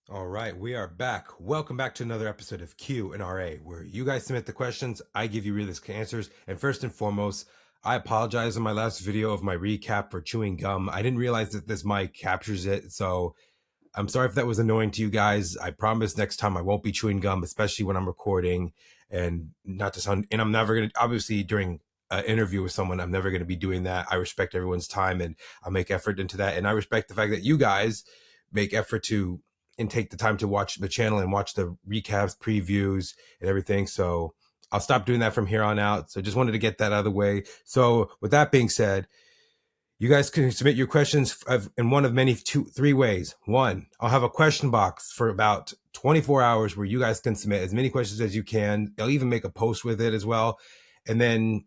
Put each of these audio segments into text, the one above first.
All right, we are back. Welcome back to another episode of Q&RA, where you guys submit the questions, I give you realistic answers, and first and foremost, I apologize in my last video of my recap for chewing gum. I didn't realize that this mic captures it, so I'm sorry if that was annoying to you guys. I promise next time I won't be chewing gum, especially when I'm recording, and not to sound. And I'm never gonna, obviously during an interview with someone, I'm never gonna be doing that. I respect everyone's time, and I'll make effort into that, and I respect the fact that you guys make effort to and take the time to watch the channel and watch the recaps, previews, and everything. So I'll stop doing that from here on out. So just wanted to get that out of the way. So with that being said, you guys can submit your questions in one of three ways. One, I'll have a question box for about 24 hours where you guys can submit as many questions as you can. I'll even make a post with it as well. And then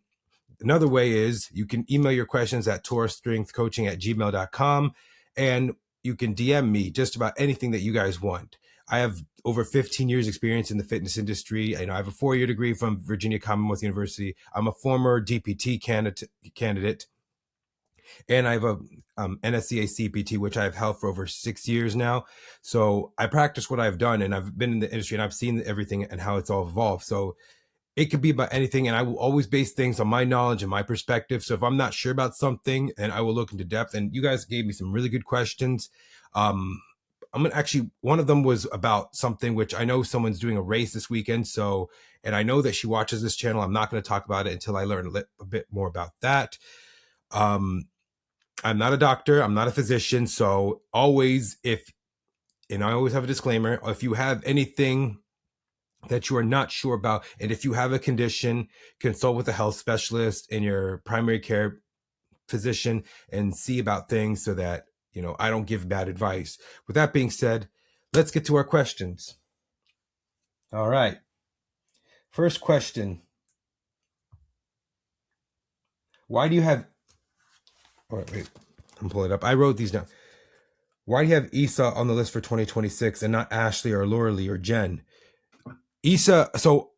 another way is you can email your questions at taurusstrengthcoaching@gmail.com, and you can DM me just about anything that you guys want. I have over 15 years experience in the fitness industry. I have a 4-year degree from Virginia Commonwealth University. I'm a former DPT candidate, and I have a NSCA CPT, which I've held for over 6 years now. So I practice what I've done, and I've been in the industry, and I've seen everything and how it's all evolved. So it could be about anything, and I will always base things on my knowledge and my perspective. So if I'm not sure about something, and I will look into depth. And you guys gave me some really good questions. I'm gonna actually, one of them was about something which I know someone's doing a race this weekend. So, and I know that she watches this channel. I'm not going to talk about it until I learn a bit more about that. I'm not a doctor. I'm not a physician. So always, and I always have a disclaimer, if you have anything that you are not sure about, and if you have a condition, consult with a health specialist and your primary care physician and see about things so that, I don't give bad advice. With that being said, let's get to our questions. All right. First question. Why do you have, wait, I'm pulling it up. I wrote these down. Why do you have Issa on the list for 2026 and not Ashley or Lauralee or Jen? Issa, so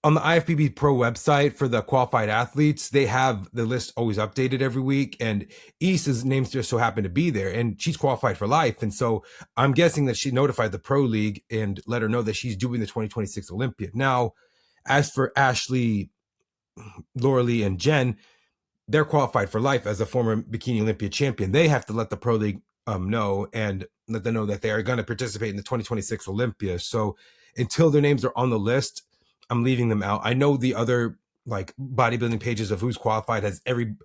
on the IFBB Pro website for the qualified athletes, they have the list always updated every week, and Issa's names just so happen to be there, and she's qualified for life. And so I'm guessing that she notified the Pro League and let her know that she's doing the 2026 Olympia. Now, as for Ashley, Lauralee, and Jen, they're qualified for life as a former Bikini Olympia champion. They have to let the Pro League know and let them know that they are going to participate in the 2026 Olympia. So until their names are on the list, I'm leaving them out. I know the other like bodybuilding pages of who's qualified has every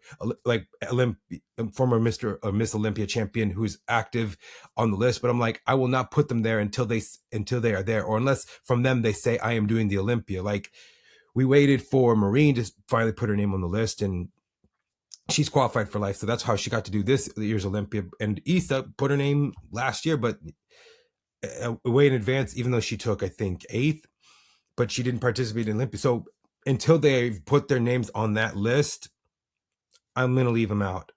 like former Mr. or Miss Olympia champion who's active on the list, but I'm like, I will not put them there until they are there, or unless from them they say I am doing the Olympia. Like we waited for Maureen to finally put her name on the list, and she's qualified for life. So that's how she got to do this year's Olympia. And Issa put her name last year, but way in advance, even though she took, I think, 8th, but she didn't participate in Olympia. So until they put their names on that list, I'm going to leave them out.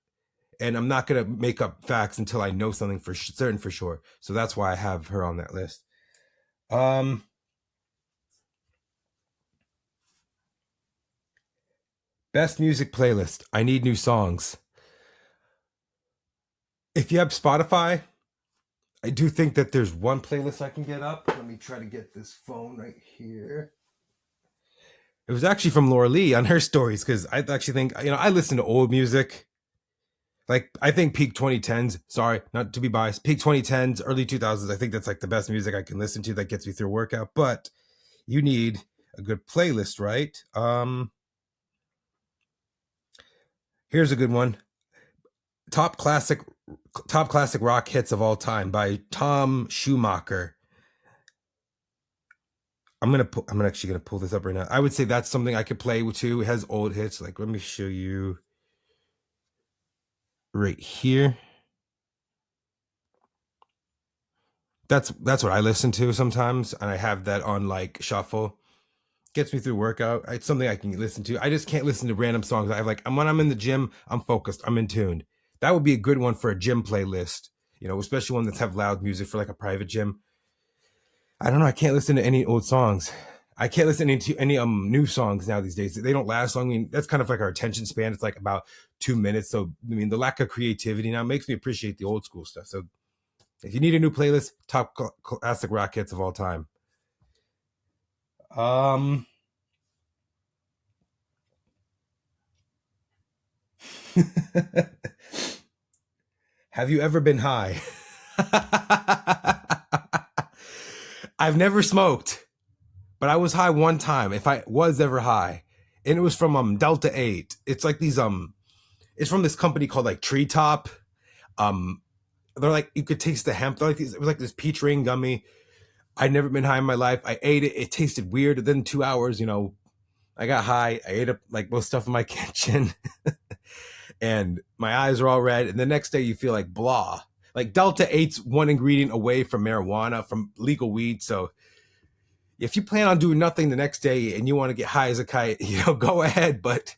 And I'm not going to make up facts until I know something for certain for sure. So that's why I have her on that list. Best music playlist. I need new songs. If you have Spotify, I do think that there's one playlist I can get up. Let me try to get this phone right here. It was actually from Lauralee on her stories, because I actually think, I listen to old music. Like, I think peak 2010s, sorry, not to be biased, peak 2010s, early 2000s, I think that's like the best music I can listen to that gets me through a workout. But you need a good playlist, right? Here's a good one. Top classic rock hits of all time by Tom Schumacher. I'm actually gonna pull this up right now. I would say that's something I could play with too. It has old hits. Like, let me show you right here. That's what I listen to sometimes, and I have that on like shuffle. Gets me through workout. It's something I can listen to. I just can't listen to random songs. I have like, when I'm in the gym, I'm focused, I'm in tune. That would be a good one for a gym playlist, especially one that's have loud music for like a private gym. I don't know. I can't listen to any old songs. I can't listen to any new songs now these days. They don't last long. I mean, that's kind of like our attention span. It's like about 2 minutes. So, I mean, the lack of creativity now makes me appreciate the old school stuff. So If you need a new playlist, top classic rock hits of all time. Have you ever been high? I've never smoked, but I was high one time. If I was ever high, and it was from Delta 8. It's like these it's from this company called like Treetop. Um, they're like, you could taste the hemp. They're like these, it was like this peach ring gummy. I'd never been high in my life. I ate it. It tasted weird. Then 2 hours, I got high. I ate up like most stuff in my kitchen, and my eyes are all red. And the next day, you feel like blah. Like Delta 8's one ingredient away from marijuana, from legal weed. So if you plan on doing nothing the next day and you want to get high as a kite, go ahead. But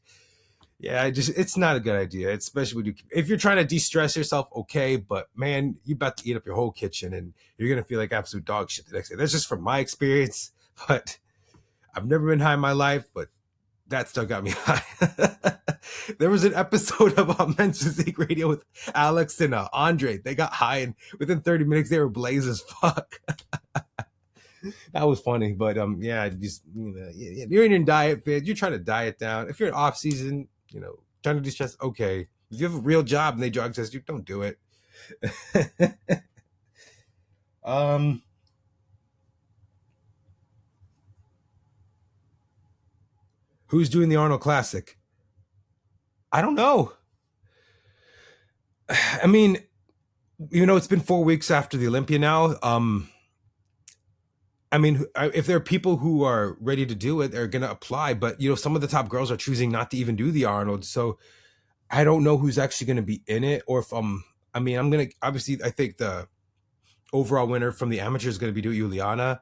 yeah, it's not a good idea, especially when if you're trying to de-stress yourself, okay, but man, you about to eat up your whole kitchen and you're gonna feel like absolute dog shit the next day. That's just from my experience, but I've never been high in my life, but that still got me high. There was an episode of Unmatched Supps Radio with Alex and Andre. They got high, and within 30 minutes they were blazed as fuck. That was funny, but yeah, just you're in your diet phase. You're trying to diet down. If you're in off season, trying to de-stress, okay. If you have a real job and they drug test you, don't do it. Who's doing the Arnold Classic? I don't know. I mean, it's been 4 weeks after the Olympia now. I mean, if there are people who are ready to do it, they're going to apply. But, some of the top girls are choosing not to even do the Arnold. So I don't know who's actually going to be in it, or if I'm going to, obviously, I think the overall winner from the amateur is going to be Juliana.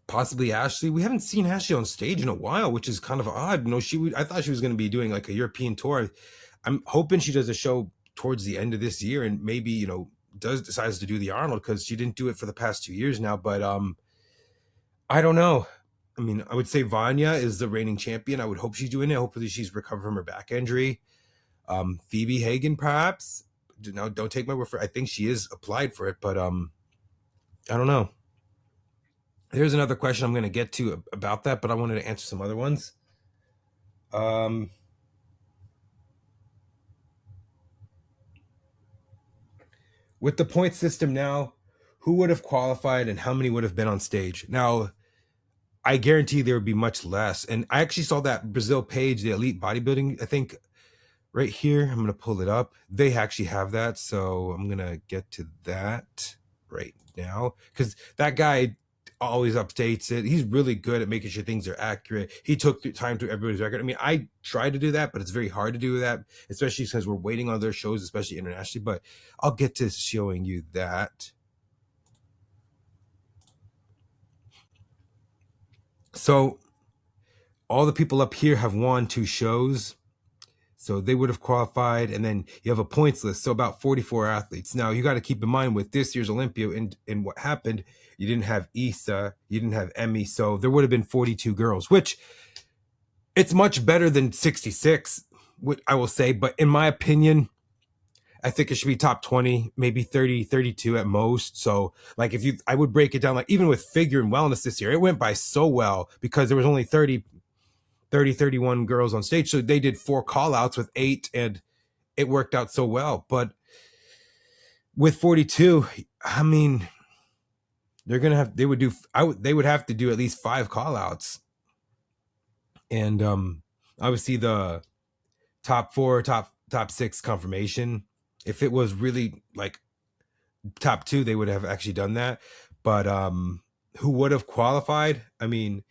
Possibly Ashley. We haven't seen Ashley on stage in a while, which is kind of odd. I thought she was going to be doing like a European tour. I'm hoping she does a show towards the end of this year and maybe, decides to do the Arnold, because she didn't do it for the past 2 years now. But I don't know. I mean, I would say Vanya is the reigning champion. I would hope she's doing it. Hopefully she's recovered from her back injury. Phoebe Hagen, perhaps. No, don't take my word for it. I think she is applied for it, but I don't know. Here's another question I'm going to get to about that, but I wanted to answer some other ones. With the point system now, who would have qualified and how many would have been on stage? Now, I guarantee there would be much less. And I actually saw that Brazil page, the Elite Bodybuilding, I think right here. I'm going to pull it up. They actually have that. So I'm going to get to that right now, because that guy always updates it. He's really good at making sure things are accurate. He took time to everybody's record. I mean, I try to do that, but it's very hard to do that, especially since we're waiting on their shows, especially internationally. But I'll get to showing you that. So all the people up here have won 2 shows. So they would have qualified, and then you have a points list. So about 44 athletes. Now you got to keep in mind with this year's Olympia and what happened, you didn't have Issa, you didn't have Emmy. So there would have been 42 girls, which it's much better than 66, I will say. But in my opinion, I think it should be top 20, maybe 30, 32 at most. So like I would break it down, like even with figure and wellness this year, it went by so well because there was only 31 girls on stage. So they did 4 call outs with 8 and it worked out so well. But with 42, I mean, they would have to do at least 5 call outs. And obviously the top 4, top 6 confirmation. If it was really like top 2, they would have actually done that. But who would have qualified? I mean,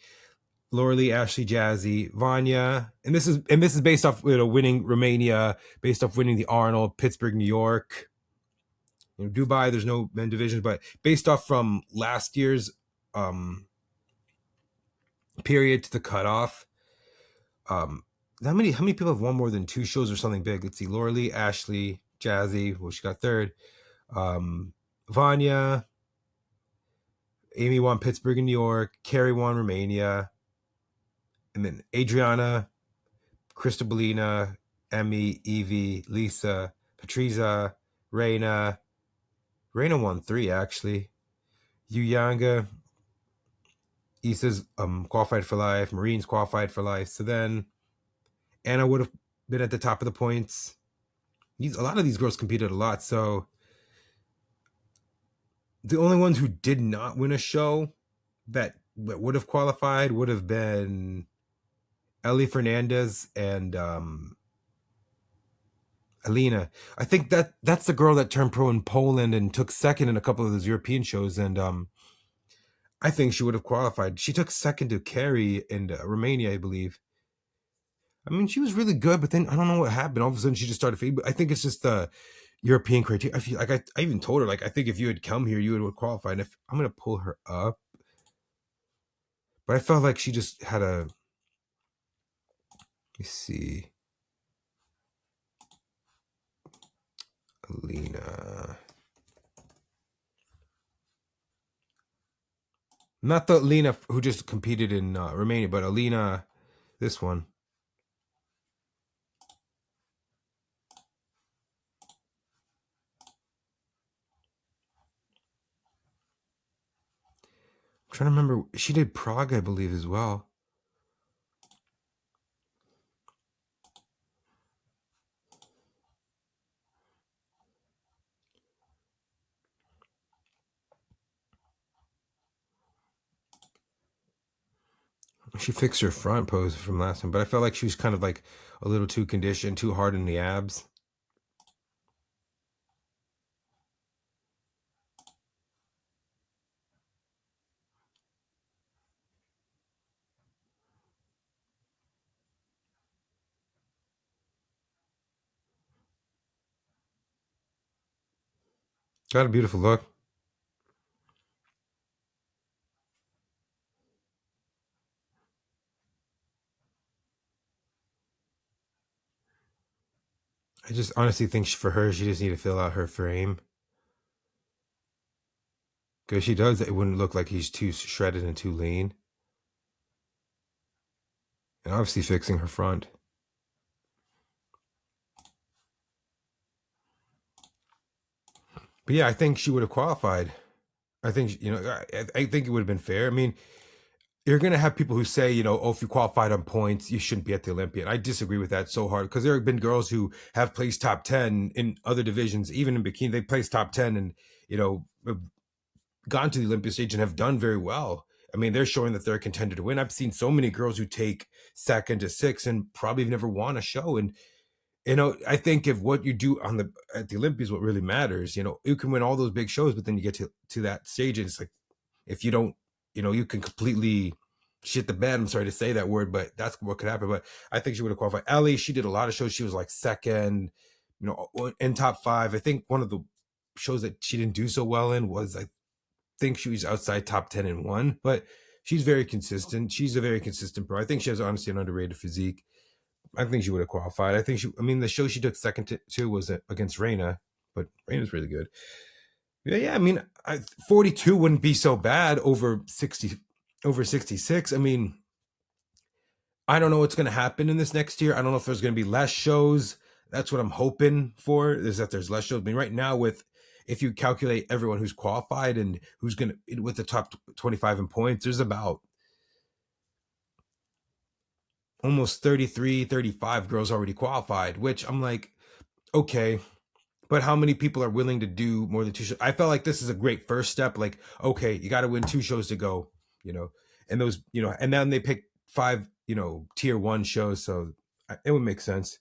Laura Ashley, Jazzy, Vanya, and this is based off winning Romania, based off winning the Arnold, Pittsburgh, New York, Dubai. There's no men divisions, but based off from last year's period to the cutoff. How many people have won more than 2 shows or something big? Let's see, Laura Ashley, Jazzy. Well, she got 3rd. Vanya, Amy won Pittsburgh and New York. Carrie won Romania. And then Adriana, Christabelina, Emmy, Evie, Lisa, Patriza, Reina. Reina won 3 actually. Yuyanga, Issa's qualified for life. Marine's qualified for life. So then Anna would have been at the top of the points. A lot of these girls competed a lot. So the only ones who did not win a show that would have qualified would have been Ellie Fernandez and Alina. I think that's the girl that turned pro in Poland and took second in a couple of those European shows. And I think she would have qualified. She took second to Carrie in Romania, I believe. I mean, she was really good, but then I don't know what happened. All of a sudden, she just started fading. I think it's just the European criteria. I feel like I even told her, like, I think if you had come here, you would have qualified. And if I'm gonna pull her up, but I felt like she just had a. Let me see, Alina. Not the Alina who just competed in Romania, but Alina, this one. I'm trying to remember. She did Prague, I believe, as well. She fixed her front pose from last time, but I felt like she was kind of like a little too conditioned, too hard in the abs. Got a beautiful look. I just honestly think for her, she just need to fill out her frame. Because she does, it wouldn't look like he's too shredded and too lean. And obviously fixing her front. But yeah, I think she would have qualified. I think, I think it would have been fair. I mean, you're going to have people who say, oh, if you qualified on points, you shouldn't be at the Olympia. And I disagree with that so hard because there have been girls who have placed top 10 in other divisions, even in bikini. They placed top 10 and, have gone to the Olympia stage and have done very well. I mean, they're showing that they're a contender to win. I've seen so many girls who take second to 6 and probably never won a show. And, I think if what you do at the Olympia is what really matters, you can win all those big shows, but then you get to that stage and it's like, if you don't, you can completely shit the bed. I'm sorry to say that word, but that's what could happen. But I think she would have qualified. Ellie, she did a lot of shows. She was like second, in top 5. I think one of the shows that she didn't do so well in was, I think she was outside top 10 in one, but she's very consistent. She's a very consistent pro. I think she has honestly an underrated physique. I think she would have qualified. The show she took second to was against Reina, but Reina's really good. Yeah, 42 wouldn't be so bad over 66. I mean, I don't know what's going to happen in this next year. I don't know if there's going to be less shows. That's what I'm hoping for, is that there's less shows. I mean, right now, if you calculate everyone who's qualified and who's going to, with the top 25 in points, there's about almost 33, 35 girls already qualified, which I'm like, okay, but how many people are willing to do more than 2 shows? I felt like this is a great first step. Like, okay, you got to win 2 shows to go, and those, and then they pick 5, tier 1 shows. So it would make sense.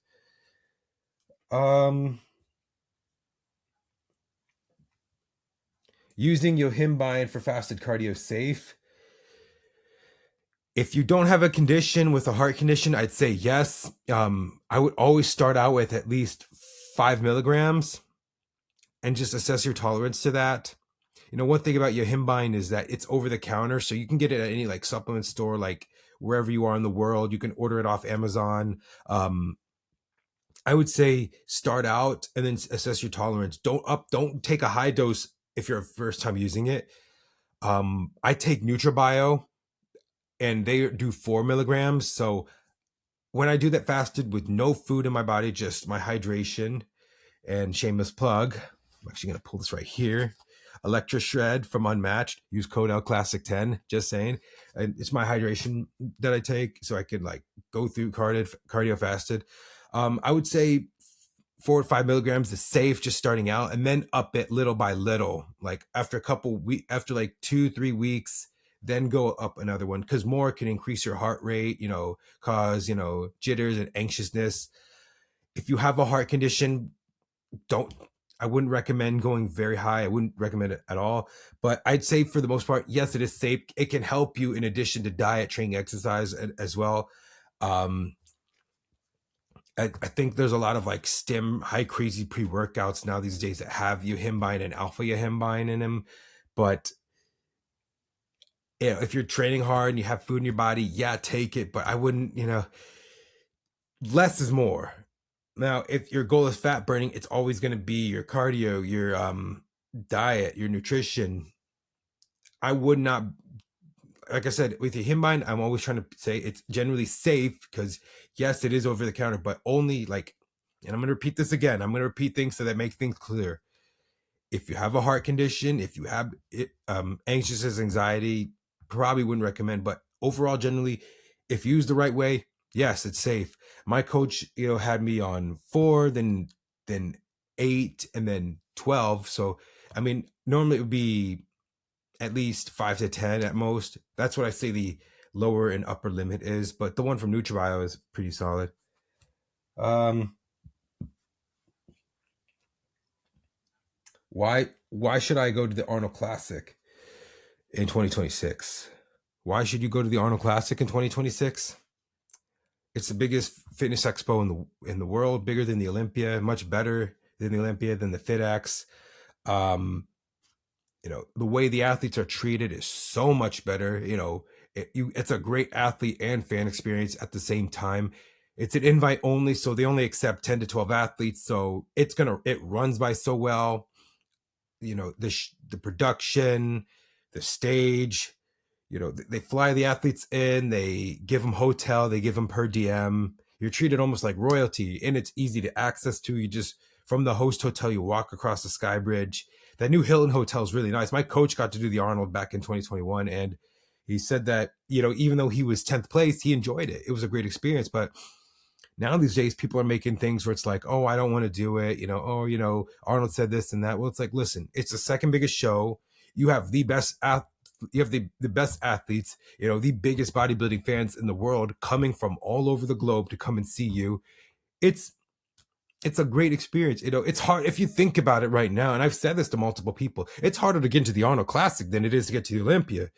Using Yohimbine for fasted cardio safe. If you don't have a condition with a heart condition, I'd say yes. I would always start out with at least 5 milligrams and just assess your tolerance to that. One thing about Yohimbine is that it's over the counter, so you can get it at any like supplement store, like wherever you are in the world. You can order it off Amazon. I would say start out and then assess your tolerance. Don't take a high dose if you're a first time using it. I take NutraBio and they do 4 milligrams. So when I do that fasted with no food in my body, just my hydration, and shameless plug, I'm actually going to pull this right here. Electra Shred from Unmatched. Use code LClassic10. Just saying. And it's my hydration that I take so I can like go through cardio fasted. I would say 4 or 5 milligrams is safe just starting out, and then up it little by little. Like after a couple weeks, after like 2-3 weeks, then go up another one, because more can increase your heart rate, cause, jitters and anxiousness. If you have a heart condition, I wouldn't recommend going very high. I wouldn't recommend it at all. But I'd say for the most part, yes, it is safe. It can help you in addition to diet, training, exercise as well. I think there's a lot of like stim high crazy pre-workouts now these days that have Yohimbine and alpha Yohimbine in them. But if you're training hard and you have food in your body, yeah, take it. But I wouldn't, less is more. Now, if your goal is fat burning, it's always going to be your cardio, your diet, your nutrition. I would not, like I said, with your Yohimbine, I'm always trying to say it's generally safe, because yes, it is over the counter, but only like, and I'm going to repeat this again. I'm going to repeat things so that make things clear. If you have a heart condition, if you have anxious anxiety, probably wouldn't recommend. But overall, generally, if used the right way, yes, it's safe. My coach, had me on 4, then 8, and then 12. So, I mean, normally it would be at least 5 to 10 at most. That's what I say the lower and upper limit is. But the one from NutriBio is pretty solid. Why should I go to the Arnold Classic in 2026? Why should you go to the Arnold Classic in 2026? It's the biggest fitness expo in the world, bigger than the Olympia, much better than the Olympia, than the FitX. The way the athletes are treated is so much better. It's a great athlete and fan experience at the same time. It's an invite only, so they only accept 10 to 12 athletes. So it runs by so well. The production, the stage, they fly the athletes in, they give them hotel, they give them per diem. You're treated almost like royalty, and it's easy to access to. You just, from the host hotel, you walk across the Sky Bridge. That new Hilton hotel is really nice. My coach got to do the Arnold back in 2021, and he said that, even though he was 10th place, he enjoyed it. It was a great experience. But now these days, people are making things where it's like, oh, I don't want to do it. Arnold said this and that. Well, it's like, listen, it's the second biggest show. You have the best the best athletes, the biggest bodybuilding fans in the world coming from all over the globe to come and see you. It's a great experience. It's hard if you think about it right now. And I've said this to multiple people. It's harder to get into the Arnold Classic than it is to get to the Olympia.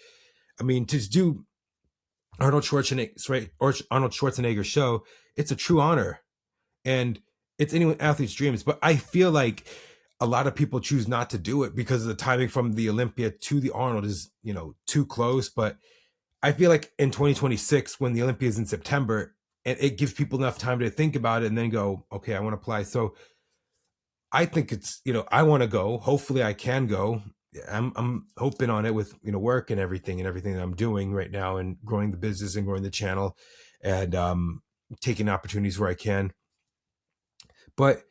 I mean, to do Arnold Schwarzenegger show, it's a true honor, and it's anyone athlete's dreams. But I feel like a lot of people choose not to do it because of the timing from the Olympia to the Arnold is, too close. But I feel like in 2026, when the Olympia is in September, and it gives people enough time to think about it and then go, okay, I want to apply. So I think it's, I want to go. Hopefully I can go. I'm hoping on it with, work and everything that I'm doing right now, and growing the business and growing the channel, and taking opportunities where I can. But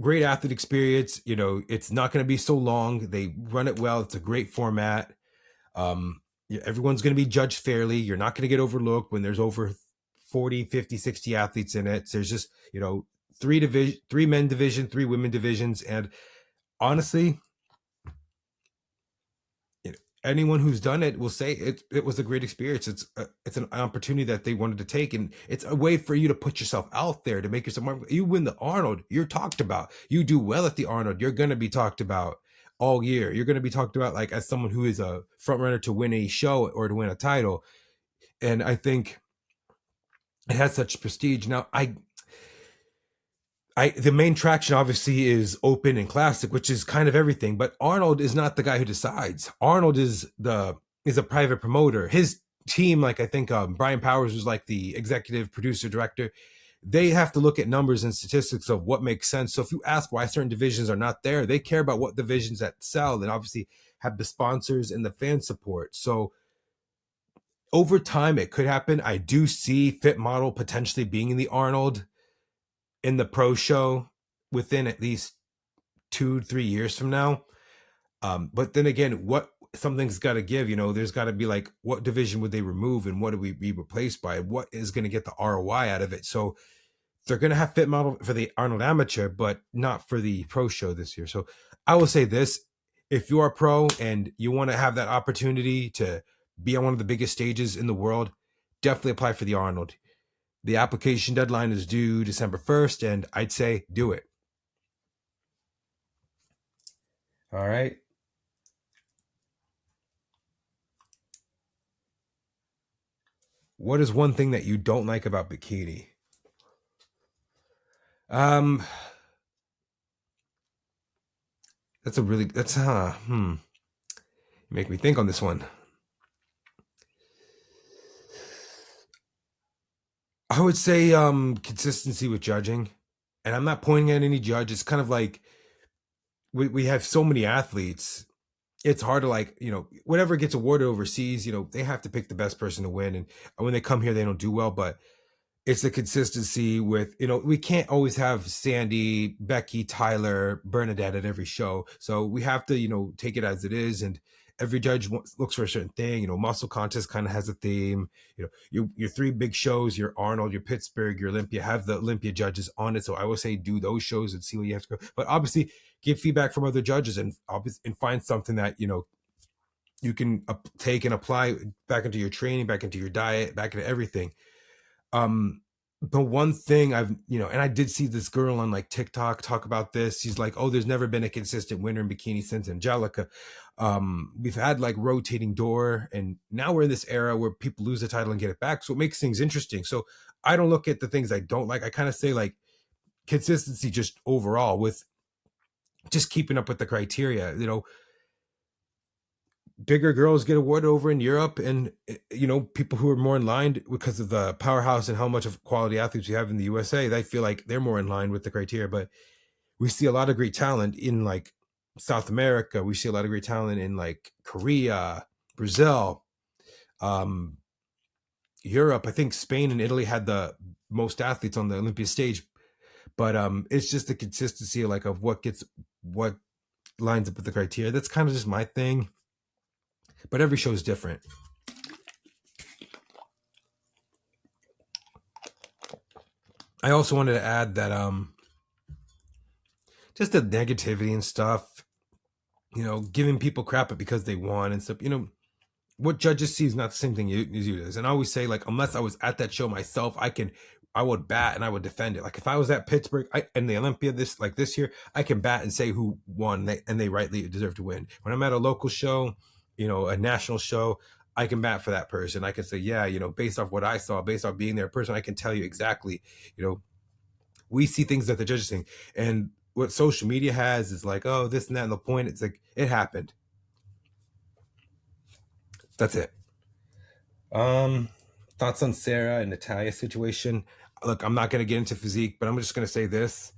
great athlete experience. It's not going to be so long. They run it well. It's a great format. Everyone's going to be judged fairly. You're not going to get overlooked when there's over 40, 50, 60 athletes in it. So there's just, 3 men division, 3 women divisions. And honestly, anyone who's done it will say it was a great experience. It's an opportunity that they wanted to take, and it's a way for you to put yourself out there, to make yourself more. You win the Arnold, you're talked about. You do well at the Arnold, you're going to be talked about all year. You're going to be talked about like as someone who is a front runner to win a show or to win a title. And I think it has such prestige. Now, the main traction obviously is open and classic, which is kind of everything, but Arnold is not the guy who decides. Arnold is a private promoter. His team, like I think Brian Powers was like the executive producer director. They have to look at numbers and statistics of what makes sense. So if you ask why certain divisions are not there, they care about what divisions that sell and obviously have the sponsors and the fan support. So over time, it could happen. I do see Fit Model potentially being in the Arnold, in the pro show, within at least 2-3 years from now. But then again, what something's got to give, there's got to be like, what division would they remove and what do we be replaced by? What is going to get the ROI out of it? So they're going to have fit model for the Arnold Amateur, but not for the pro show this year. So I will say this: if you are a pro and you want to have that opportunity to be on one of the biggest stages in the world, definitely apply for the Arnold. The application deadline is due December 1st, and I'd say do it. All right. What is one thing that you don't like about Bikini? Um, that's you make me think on this one. I would say consistency with judging. And I'm not pointing at any judge. It's kind of like we have so many athletes. It's hard to like, whatever gets awarded overseas, they have to pick the best person to win. And when they come here, they don't do well. But it's the consistency with, we can't always have Sandy, Becky, Tyler, Bernadette at every show. So we have to, take it as it is. And every judge looks for a certain thing. Muscle contest kind of has a theme. Your three big shows, your Arnold, your Pittsburgh, your Olympia, have the Olympia judges on it. So I would say do those shows and see where you have to go. But obviously get feedback from other judges and find something that, you can take and apply back into your training, back into your diet, back into everything. The one thing and I did see this girl on like TikTok talk about this. She's like, oh, there's never been a consistent winner in Bikini since Angelica. We've had like rotating door, and now we're in this era where people lose the title and get it back. So it makes things interesting. So I don't look at the things I don't like. I kind of say like consistency just overall with just keeping up with the criteria. Bigger girls get awarded over in Europe, and people who are more in line because of the powerhouse and how much of quality athletes we have in the USA, they feel like they're more in line with the criteria. But we see a lot of great talent in like South America. We see a lot of great talent in like Korea, Brazil, Europe. I think Spain and Italy had the most athletes on the Olympia stage, but it's just the consistency like of what lines up with the criteria. That's kind of just my thing. But every show is different. I also wanted to add that just the negativity and stuff, giving people crap because they won and stuff, what judges see is not the same thing as you does. And I always say, like, unless I was at that show myself, I would bat and I would defend it. Like if I was at Pittsburgh and the Olympia this year, I can bat and say who won and they rightly deserve to win. When I'm at a local show, a national show, I can bat for that person. I can say, yeah, based off what I saw, based off being there person, I can tell you exactly, we see things that the judges think. And what social media has is like, oh, this and that. And the point, it's like, it happened. That's it. Thoughts on Sarah and Natalia's situation. Look, I'm not going to get into physique, but I'm just going to say this.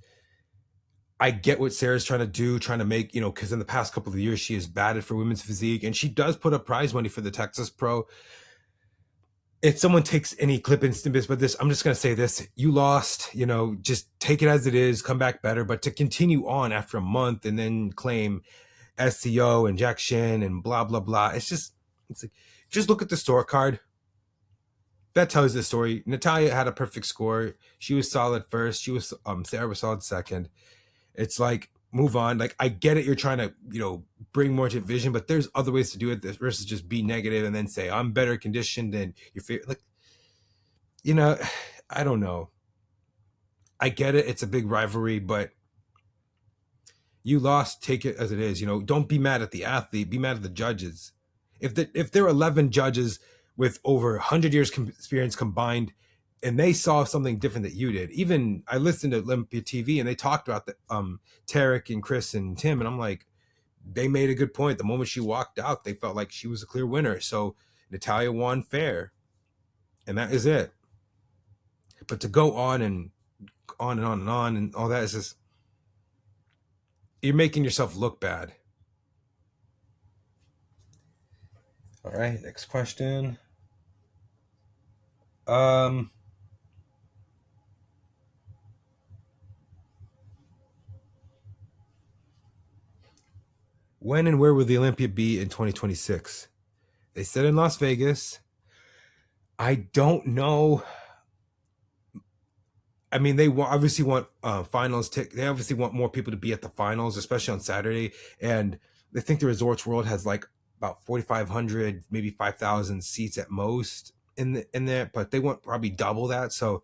I get what Sarah's trying to do, trying to make, because in the past couple of years, she has batted for women's physique and she does put up prize money for the Texas Pro. If someone takes any clip and snippets but this, I'm just going to say this. You lost, just take it as it is, come back better. But to continue on after a month and then claim SCO, injection, and blah, blah, blah. It's like, just look at the scorecard. That tells the story. Natalia had a perfect score. She was solid first. Sarah was solid second. It's like, move on. Like, I get it. You're trying to, bring more to vision, but there's other ways to do it versus just be negative and then say, I'm better conditioned than your favorite. Like, I don't know. I get it. It's a big rivalry, but you lost. Take it as it is. Don't be mad at the athlete. Be mad at the judges. If there are 11 judges with over 100 years experience combined, and they saw something different that you did. Even I listened to Olympia TV and they talked about Tarek and Chris and Tim, and I'm like, they made a good point. The moment she walked out, they felt like she was a clear winner. So Natalia won fair, and that is it. But to go on and on and on and on and all that is just, you're making yourself look bad. All right, next question. When and where will the Olympia be in 2026? They said in Las Vegas. I don't know. I mean, they obviously want finals. They obviously want more people to be at the finals, especially on Saturday. And they think the Resorts World has like about 4,500, maybe 5,000 seats at most in there, but they want probably double that. So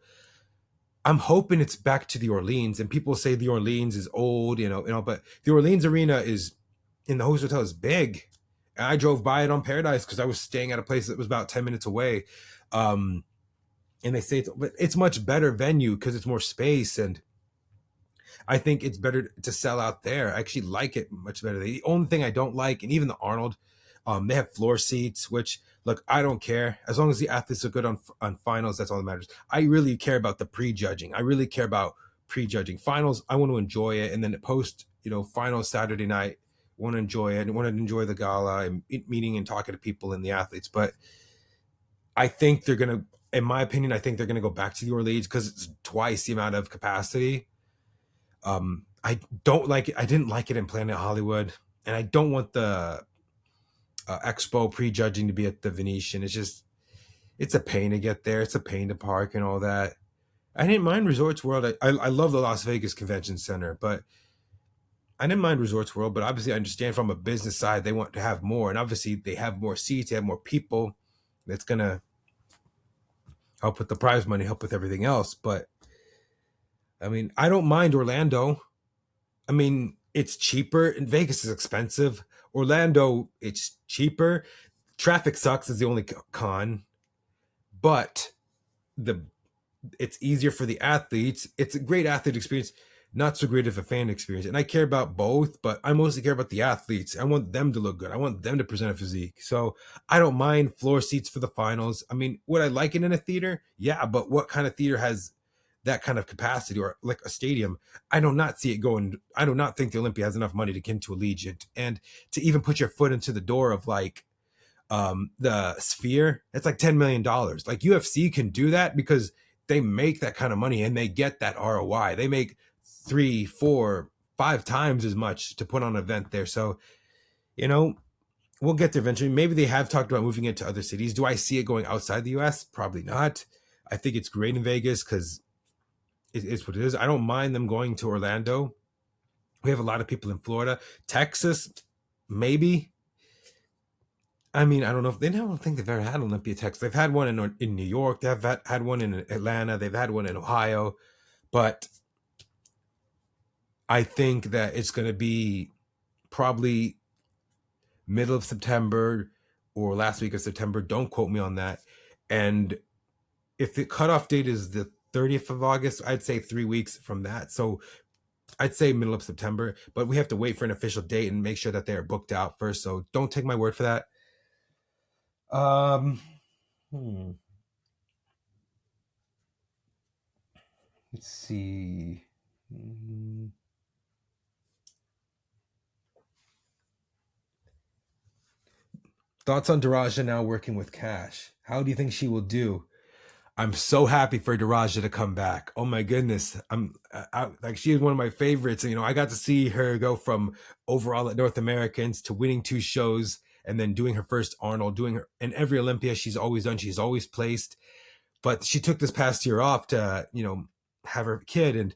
I'm hoping it's back to the Orleans. And people say the Orleans is old, but the Orleans arena is in the host hotel is big. And I drove by it on Paradise because I was staying at a place that was about 10 minutes away. Um, and they say it's much better venue because it's more space, and I think it's better to sell out there. I actually like it much better. The only thing I don't like, and even the Arnold, they have floor seats, which look, I don't care as long as the athletes are good on finals. That's all that matters. I really care about the prejudging. I really care about prejudging finals. I want to enjoy it, and then post finals Saturday night. Want to enjoy it. Want to enjoy the gala and meeting and talking to people and the athletes, but I think they're gonna, in my opinion, I think they're gonna go back to the Orleans because it's twice the amount of capacity. I don't like it. I didn't like it in Planet Hollywood, and I don't want the Expo prejudging to be at the Venetian. It's a pain to get there. It's a pain to park and all that. I didn't mind Resorts World. I love the Las Vegas Convention Center, but I didn't mind Resorts World. But obviously, I understand from a business side they want to have more, and obviously they have more seats, they have more people. That's gonna help with the prize money, help with everything else. But I mean, I don't mind Orlando. I mean, it's cheaper, and Vegas is expensive. Orlando, it's cheaper. Traffic sucks is the only con, but the it's easier for the athletes. It's a great athlete experience, not so great of a fan experience. And I care about both, but I mostly care about the athletes. I want them to look good. I want them to present a physique. So I don't mind floor seats for the finals. I mean, would I like it in a theater? Yeah, but what kind of theater has that kind of capacity, or like a stadium? I do not see it going. I do not think the Olympia has enough money to get into Allegiant, and to even put your foot into the door of like the Sphere, it's like $10 million. Like UFC can do that because they make that kind of money and they get that ROI. They make 3, 4, 5 times as much to put on an event there. So you know we'll get there eventually. Maybe they have talked about moving it to other cities. Do I see it going outside the US? Probably not. I think it's great in Vegas because it's what it is. I don't mind them going to Orlando. We have a lot of people in Florida. Texas, maybe. I mean, I don't know if I don't think they've ever had Olympia, Texas. They've had one in New York. They've had one in Atlanta. They've had one in Ohio, but I think that it's going to be probably middle of September or last week of September. Don't quote me on that. And if the cutoff date is the 30th of August, I'd say 3 weeks from that. So I'd say middle of September, but we have to wait for an official date and make sure that they're booked out first. So don't take my word for that. Um, hmm. Let's see. Thoughts on Daraja now working with Cash? How do you think she will do? I'm so happy for Daraja to come back. Oh my goodness. Like, she is one of my favorites. I got to see her go from overall at North Americans to winning 2 shows and then doing her first Arnold, doing her in every Olympia she's always done. She's always placed. But she took this past year off to, have her kid, and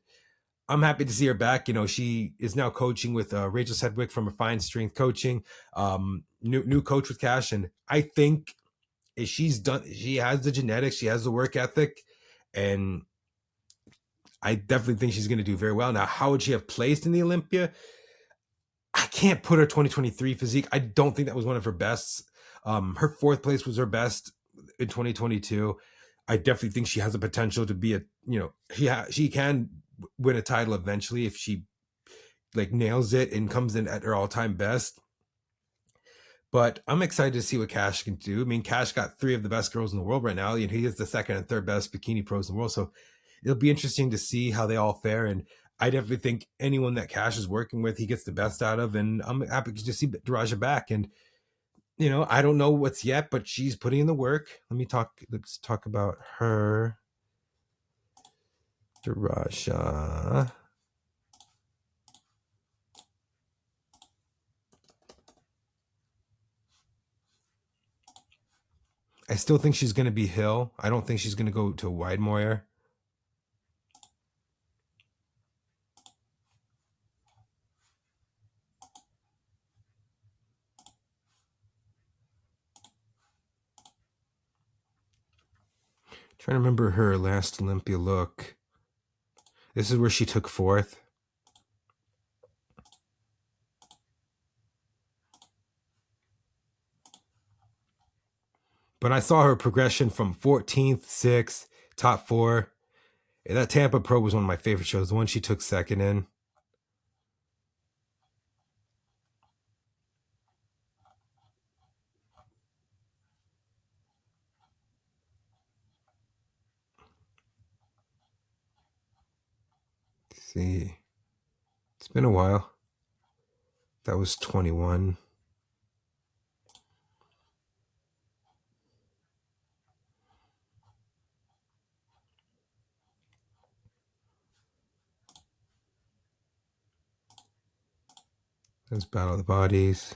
I'm happy to see her back. She is now coaching with Rachel Sedgwick from Refined Strength Coaching, new coach with Cash, and I think she's done. She has the genetics, she has the work ethic, and I definitely think she's going to do very well. Now, how would she have placed in the Olympia? I can't put her 2023 physique. I don't think that was one of her bests. Her 4th place was her best in 2022. I definitely think she has the potential to be she can win a title eventually if she like nails it and comes in at her all-time best. But I'm excited to see what Cash can do. I mean, Cash got 3 of the best girls in the world right now. He is the 2nd and 3rd best bikini pros in the world. So it'll be interesting to see how they all fare. And I definitely think anyone that Cash is working with, he gets the best out of. And I'm happy to see Daraja back. And I don't know what's yet, but she's putting in the work. Let's talk about her. Daraja. I still think she's going to be Hill. I don't think she's going to go to Weider. Trying to remember her last Olympia look. This is where she took fourth. But I saw her progression from 14th, 6th, top 4. And that Tampa Pro was one of my favorite shows, the one she took second in. Let's see. It's been a while. That was 21. That's Battle of the Bodies.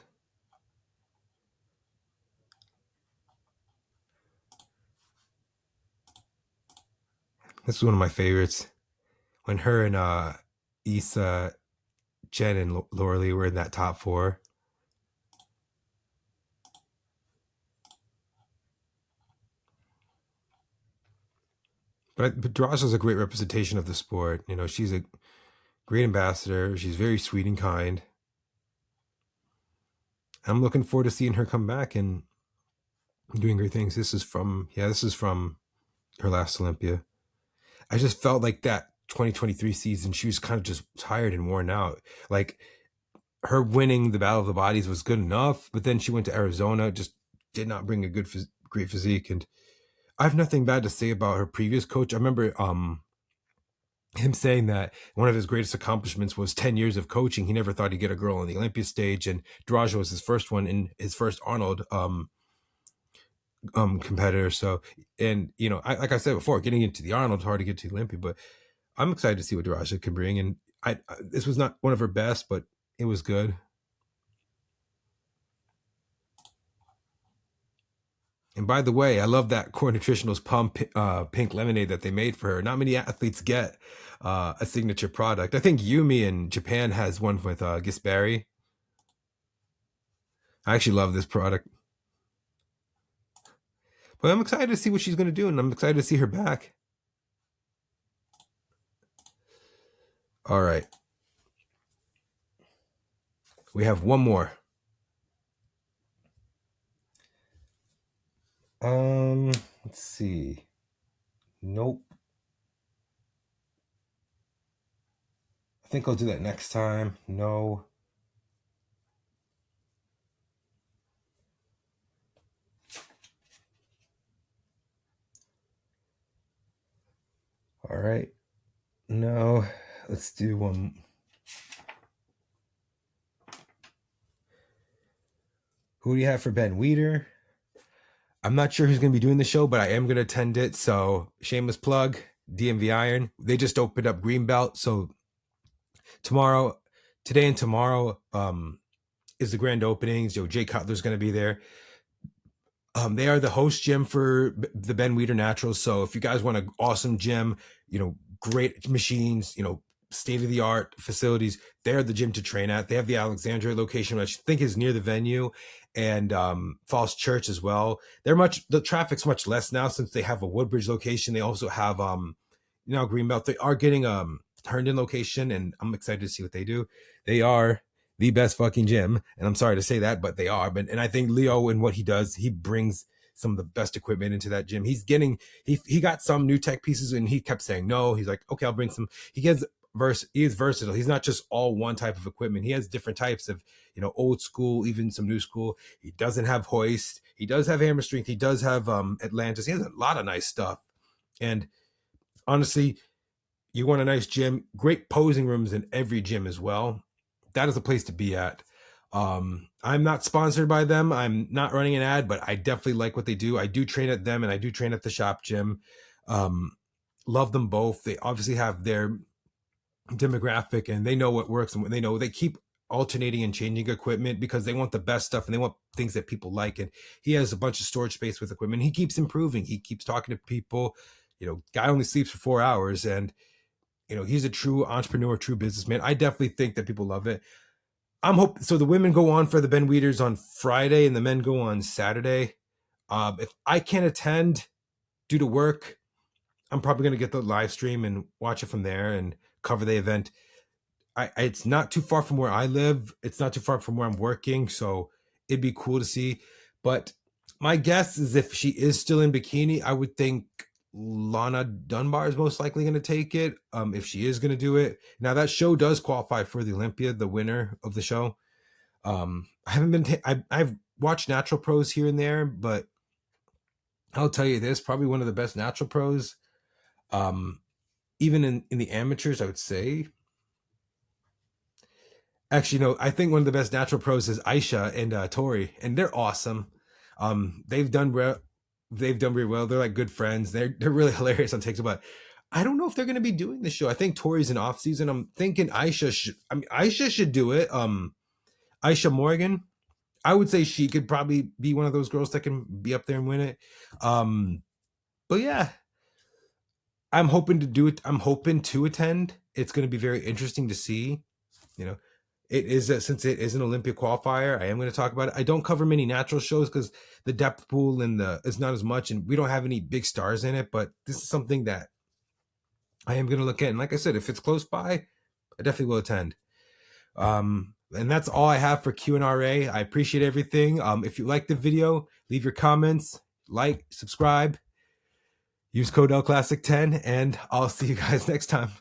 This is one of my favorites. When her and Issa, Jen, and Laura Lee were in that top 4. But Daraja's a great representation of the sport. You know, she's a great ambassador. She's very sweet and kind. I'm looking forward to seeing her come back and doing great things. This is from her last Olympia. I just felt like that 2023 season, she was kind of just tired and worn out. Like her winning the Battle of the Bodies was good enough, but then she went to Arizona, just did not bring a great physique. And I have nothing bad to say about her previous coach. I remember him saying that one of his greatest accomplishments was 10 years of coaching. He never thought he'd get a girl on the Olympia stage, and Daraja was his first one in his first Arnold competitor. So, and you know, like I said before, getting into the Arnold, hard to get to the Olympia, but I'm excited to see what Daraja can bring. And this was not one of her best, but it was good. And by the way, I love that Core Nutritionals pump pink lemonade that they made for her. Not many athletes get a signature product. I think Yumi in Japan has one with Gisberry. I actually love this product. But I'm excited to see what she's going to do, and I'm excited to see her back. All right. We have one more. Let's see. Nope. I think I'll do that next time. No. All right. No. Let's do one. Who do you have for Ben Weider? I'm not sure who's going to be doing the show, but I am going to attend it. So shameless plug, DMV Iron. They just opened up Greenbelt. So today and tomorrow is the grand openings. Jay Cutler's going to be there. They are the host gym for the Ben Weider Naturals. So if you guys want an awesome gym, you know, great machines, you know, state of the art facilities, they're the gym to train at. They have the Alexandria location, which I think is near the venue, and Falls Church as well. The traffic's much less now since they have a Woodbridge location. They also have Greenbelt. They are getting Herndon location, and I'm excited to see what they do. They are the best fucking gym, and I'm sorry to say that, but they are. And I think Leo and what he does, he brings some of the best equipment into that gym. He got some new tech pieces, and he kept saying no. He's like, okay, I'll bring some. He is versatile. He's not just all one type of equipment. He has different types of, you know, old school, even some new school. He doesn't have hoist. He does have hammer strength. He does have Atlantis. He has a lot of nice stuff. And honestly, you want a nice gym, great posing rooms in every gym as well. That is a place to be at. I'm not sponsored by them. I'm not running an ad, but I definitely like what they do. I do train at them, and I do train at the shop gym. Love them both. They obviously have their demographic, and they know what works, and what they know. They keep alternating and changing equipment because they want the best stuff and they want things that people like. And he has a bunch of storage space with equipment. He keeps improving. He keeps talking to people. Guy only sleeps for 4 hours, and he's a true entrepreneur, true businessman. I definitely think that people love it. So the women go on for the Ben Weiders on Friday and the men go on Saturday. If I can't attend due to work, I'm probably going to get the live stream and watch it from there and cover the event. It's not too far from where I live. It's not too far from where I'm working, so it'd be cool to see. But my guess is if she is still in Bikini, I would think Lana Dunbar is most likely going to take it, if she is going to do it. Now, that show does qualify for the Olympia, the winner of the show. I haven't been I've watched natural pros here and there, but I'll tell you this, probably one of the best natural pros, even in the amateurs, I would say. Actually, no, I think one of the best natural pros is Aisha and Tori, and they're awesome. They've done very well. They're like good friends. They're really hilarious on TikTok. But I don't know if they're going to be doing the show. I think Tori's in off season. I'm thinking Aisha should do it. Aisha Morgan, I would say she could probably be one of those girls that can be up there and win it. But yeah, I'm hoping to do it. I'm hoping to attend. It's going to be very interesting to see. It is since it is an Olympia qualifier, I am going to talk about it. I don't cover many natural shows because the depth pool and is not as much, and we don't have any big stars in it. But this is something that I am going to look at. And like I said, if it's close by, I definitely will attend. And that's all I have for Q&RA. I appreciate everything. If you like the video, leave your comments, like, subscribe, use code LClassic10, and I'll see you guys next time.